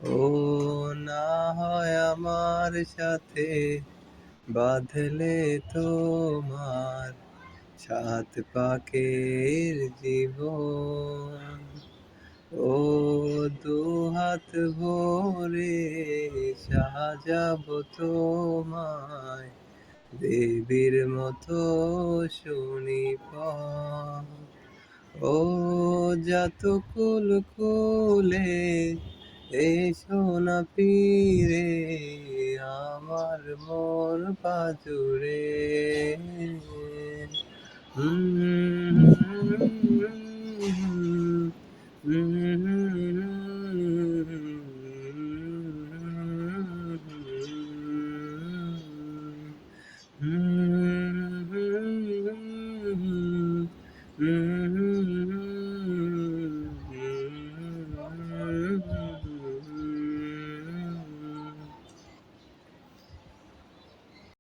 ও না হয় আমার সাথে বাঁধলে তোমার সাত পাকের জীবন। ও দুহাত ভরে সাজাবো তোমায় দেবীর মতো সুনিপন। ও জাতকুল কুলে এসো না ফিরে আমার মন পাজুড়ে। হুম, হুম, হুম, হুম,